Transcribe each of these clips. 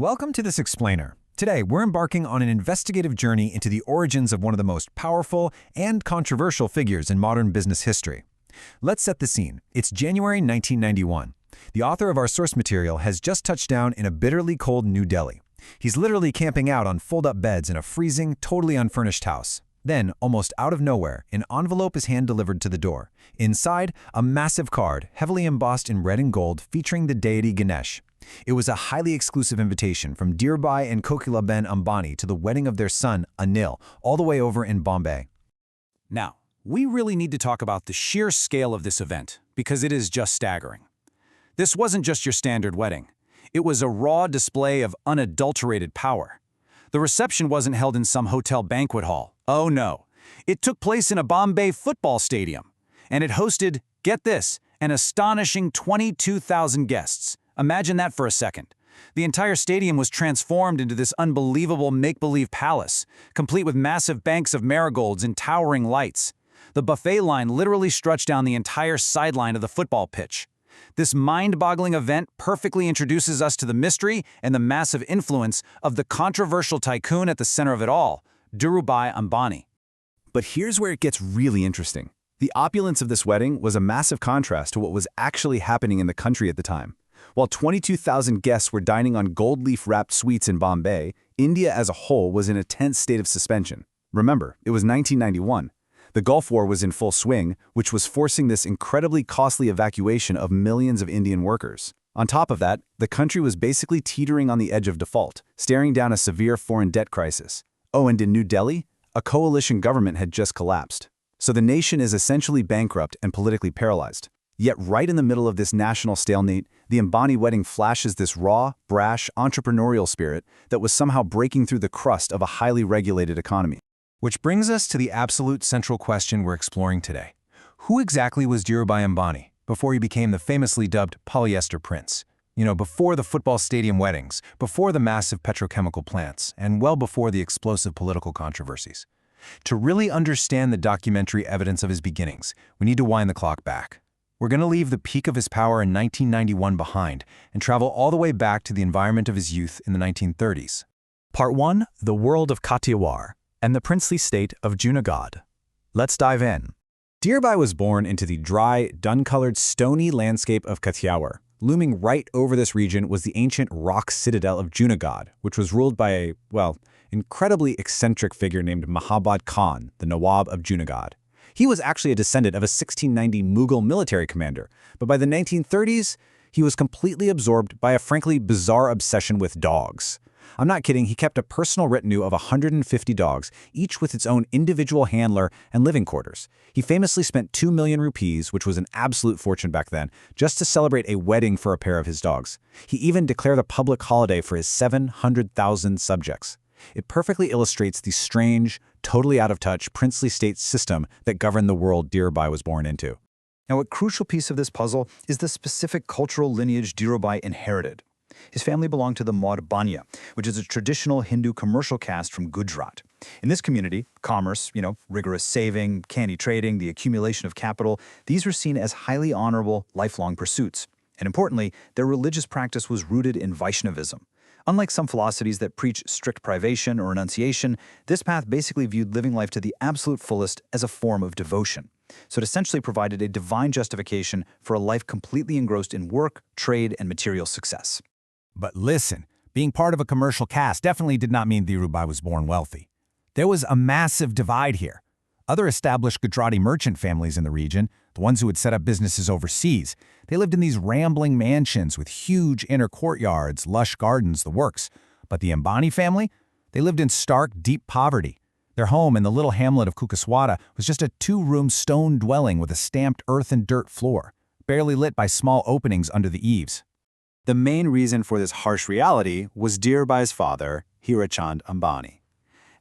Welcome to this explainer. Today, we're embarking on an investigative journey into the origins of one of the most powerful and controversial figures in modern business history. Let's set the scene. It's January 1991. The author of our source material has just touched down in a bitterly cold New Delhi. He's literally camping out on fold-up beds in a freezing, totally unfurnished house. Then, almost out of nowhere, an envelope is hand-delivered to the door. Inside, a massive card, heavily embossed in red and gold, featuring the deity Ganesh. It was a highly exclusive invitation from Dhirubhai and Dhirubhai Ambani to the wedding of their son, Anil, all the way over in Bombay. Now, we really need to talk about the sheer scale of this event, because it is just staggering. This wasn't just your standard wedding. It was a raw display of unadulterated power. The reception wasn't held in some hotel banquet hall. Oh no. It took place in a Bombay football stadium. And it hosted, get this, an astonishing 22,000 guests. Imagine that for a second. The entire stadium was transformed into this unbelievable make-believe palace, complete with massive banks of marigolds and towering lights. The buffet line literally stretched down the entire sideline of the football pitch. This mind-boggling event perfectly introduces us to the mystery and the massive influence of the controversial tycoon at the center of it all, Dhirubhai Ambani. But here's where it gets really interesting. The opulence of this wedding was a massive contrast to what was actually happening in the country at the time. While 22,000 guests were dining on gold leaf-wrapped sweets in Bombay, India as a whole was in a tense state of suspension. Remember, it was 1991. The Gulf War was in full swing, which was forcing this incredibly costly evacuation of millions of Indian workers. On top of that, the country was basically teetering on the edge of default, staring down a severe foreign debt crisis. Oh, and in New Delhi, a coalition government had just collapsed. So the nation is essentially bankrupt and politically paralyzed. Yet right in the middle of this national stalemate, the Ambani wedding flashes this raw, brash, entrepreneurial spirit that was somehow breaking through the crust of a highly regulated economy. Which brings us to the absolute central question we're exploring today. Who exactly was Dhirubhai Ambani before he became the famously dubbed Polyester Prince? Before the football stadium weddings, before the massive petrochemical plants, and well before the explosive political controversies. To really understand the documentary evidence of his beginnings, we need to wind the clock back. We're going to leave the peak of his power in 1991 behind and travel all the way back to the environment of his youth in the 1930s. Part 1, The World of Kathiawar and the princely state of Junagadh. Let's dive in. Dhirubhai was born into the dry, dun-colored, stony landscape of Kathiawar. Looming right over this region was the ancient rock citadel of Junagadh, which was ruled by a, incredibly eccentric figure named Mahabad Khan, the Nawab of Junagadh. He was actually a descendant of a 1690 Mughal military commander, but by the 1930s, he was completely absorbed by a frankly bizarre obsession with dogs. I'm not kidding, he kept a personal retinue of 150 dogs, each with its own individual handler and living quarters. He famously spent 2 million rupees, which was an absolute fortune back then, just to celebrate a wedding for a pair of his dogs. He even declared a public holiday for his 700,000 subjects. It perfectly illustrates the strange, totally out-of-touch princely state system that governed the world Dhirubhai was born into. Now, a crucial piece of this puzzle is the specific cultural lineage Dhirubhai inherited. His family belonged to the Modh Bania, which is a traditional Hindu commercial caste from Gujarat. In this community, commerce, rigorous saving, canny trading, the accumulation of capital, these were seen as highly honorable, lifelong pursuits. And importantly, their religious practice was rooted in Vaishnavism. Unlike some philosophies that preach strict privation or renunciation, this path basically viewed living life to the absolute fullest as a form of devotion. So it essentially provided a divine justification for a life completely engrossed in work, trade, and material success. But listen, being part of a commercial caste definitely did not mean Dhirubhai was born wealthy. There was a massive divide here. Other established Gujarati merchant families in the region, the ones who had set up businesses overseas, they lived in these rambling mansions with huge inner courtyards, lush gardens, the works. But the Ambani family, they lived in stark, deep poverty. Their home in the little hamlet of Kukaswada was just a 2-room stone dwelling with a stamped earth and dirt floor, barely lit by small openings under the eaves. The main reason for this harsh reality was Dhirubhai's father, Hirachand Ambani.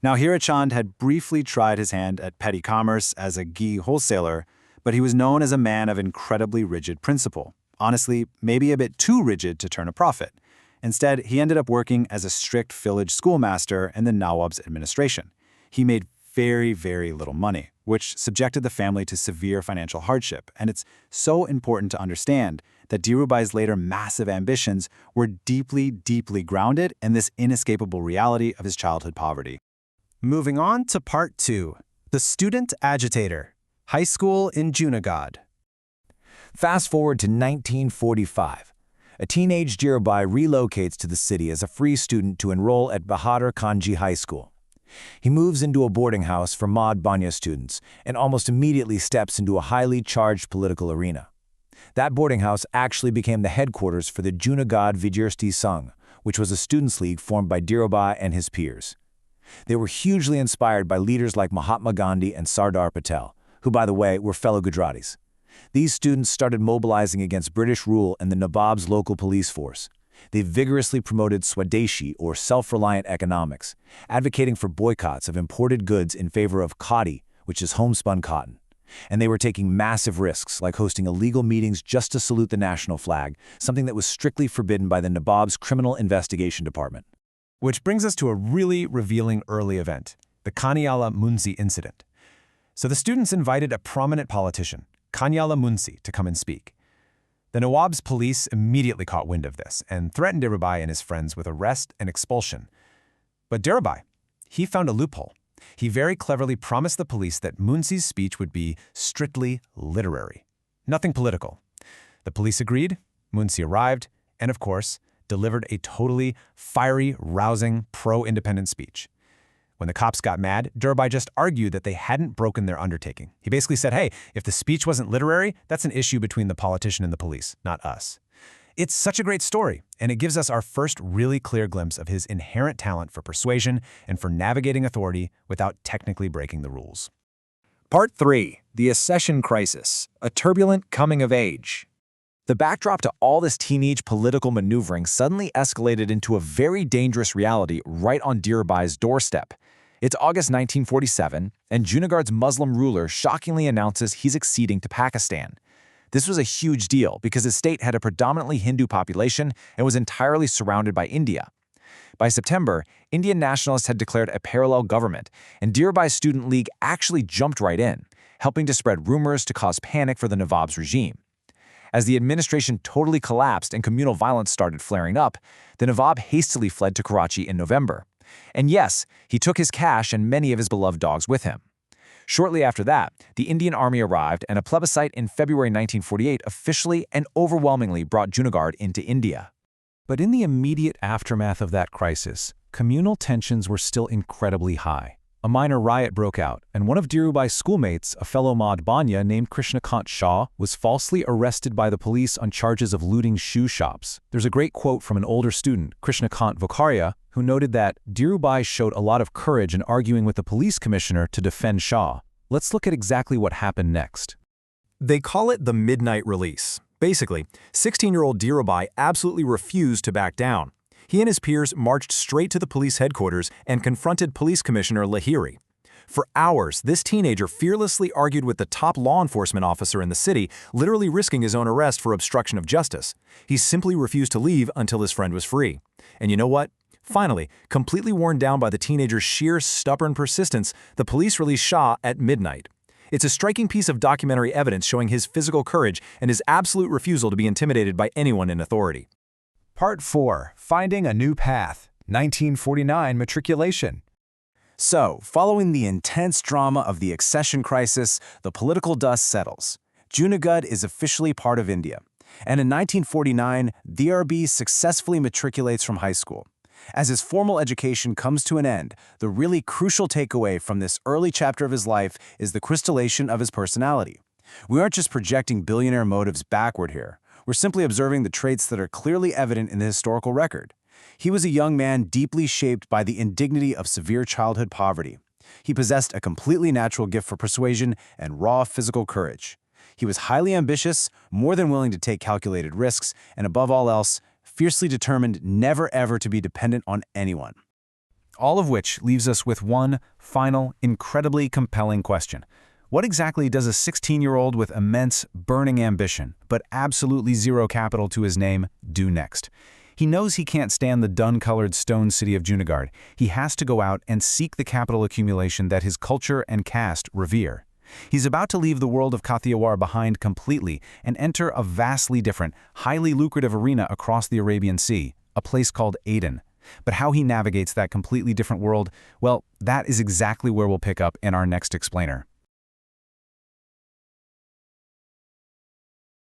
Now, Hirachand had briefly tried his hand at petty commerce as a ghee wholesaler, but he was known as a man of incredibly rigid principle. Honestly, maybe a bit too rigid to turn a profit. Instead, he ended up working as a strict village schoolmaster in the Nawab's administration. He made very, very little money, which subjected the family to severe financial hardship. And it's so important to understand that Dhirubhai's later massive ambitions were deeply, deeply grounded in this inescapable reality of his childhood poverty. Moving on to Part 2, The Student Agitator, High School in Junagadh. Fast forward to 1945. A teenage Dhirubhai relocates to the city as a free student to enroll at Bahadur Kanji High School. He moves into a boarding house for Modh Bania students and almost immediately steps into a highly charged political arena. That boarding house actually became the headquarters for the Junagadh Vidyarti Sangh, which was a students' league formed by Dhirubhai and his peers. They were hugely inspired by leaders like Mahatma Gandhi and Sardar Patel, who, by the way, were fellow Gujaratis. These students started mobilizing against British rule and the Nawab's local police force. They vigorously promoted Swadeshi, or self-reliant economics, advocating for boycotts of imported goods in favor of khadi, which is homespun cotton. And they were taking massive risks, like hosting illegal meetings just to salute the national flag, something that was strictly forbidden by the Nawab's Criminal Investigation Department. Which brings us to a really revealing early event, the Kaniala Munsi incident. So the students invited a prominent politician, Kaniala Munsi, to come and speak. The Nawab's police immediately caught wind of this and threatened Dhirubhai and his friends with arrest and expulsion. But Dhirubhai, he found a loophole. He very cleverly promised the police that Munsi's speech would be strictly literary, nothing political. The police agreed, Munsi arrived, and of course, delivered a totally fiery, rousing, pro-independent speech. When the cops got mad, Dhirubhai just argued that they hadn't broken their undertaking. He basically said, hey, if the speech wasn't literary, that's an issue between the politician and the police, not us. It's such a great story, and it gives us our first really clear glimpse of his inherent talent for persuasion and for navigating authority without technically breaking the rules. Part 3. The Accession Crisis, a turbulent coming of age. The backdrop to all this teenage political maneuvering suddenly escalated into a very dangerous reality right on Dhirubhai's doorstep. It's August 1947, and Junagadh's Muslim ruler shockingly announces he's acceding to Pakistan. This was a huge deal because his state had a predominantly Hindu population and was entirely surrounded by India. By September, Indian nationalists had declared a parallel government, and Dhirubhai's student league actually jumped right in, helping to spread rumors to cause panic for the Nawab's regime. As the administration totally collapsed and communal violence started flaring up, the Nawab hastily fled to Karachi in November. And yes, he took his cash and many of his beloved dogs with him. Shortly after that, the Indian army arrived, and a plebiscite in February 1948 officially and overwhelmingly brought Junagadh into India. But in the immediate aftermath of that crisis, communal tensions were still incredibly high. A minor riot broke out, and one of Dhirubhai's schoolmates, a fellow Modh Bania named Krishnakant Shah, was falsely arrested by the police on charges of looting shoe shops. There's a great quote from an older student, Krishnakant Vokaria, who noted that Dhirubhai showed a lot of courage in arguing with the police commissioner to defend Shah. Let's look at exactly what happened next. They call it the midnight release. Basically, 16-year-old Dhirubhai absolutely refused to back down. He and his peers marched straight to the police headquarters and confronted Police Commissioner Lahiri. For hours, this teenager fearlessly argued with the top law enforcement officer in the city, literally risking his own arrest for obstruction of justice. He simply refused to leave until his friend was free. And you know what? Finally, completely worn down by the teenager's sheer stubborn persistence, the police released Shah at midnight. It's a striking piece of documentary evidence showing his physical courage and his absolute refusal to be intimidated by anyone in authority. Part 4. Finding a New Path, 1949 Matriculation. So, following the intense drama of the accession crisis, the political dust settles. Junagadh is officially part of India. And in 1949, Dhirubhai successfully matriculates from high school. As his formal education comes to an end, the really crucial takeaway from this early chapter of his life is the crystallization of his personality. We aren't just projecting billionaire motives backward here. We're simply observing the traits that are clearly evident in the historical record. He was a young man deeply shaped by the indignity of severe childhood poverty. He possessed a completely natural gift for persuasion and raw physical courage. He was highly ambitious, more than willing to take calculated risks, and above all else, fiercely determined never ever to be dependent on anyone. All of which leaves us with one final, incredibly compelling question. What exactly does a 16-year-old with immense, burning ambition, but absolutely zero capital to his name, do next? He knows he can't stand the dun-colored stone city of Junagadh. He has to go out and seek the capital accumulation that his culture and caste revere. He's about to leave the world of Kathiawar behind completely and enter a vastly different, highly lucrative arena across the Arabian Sea, a place called Aden. But how he navigates that completely different world, well, that is exactly where we'll pick up in our next explainer.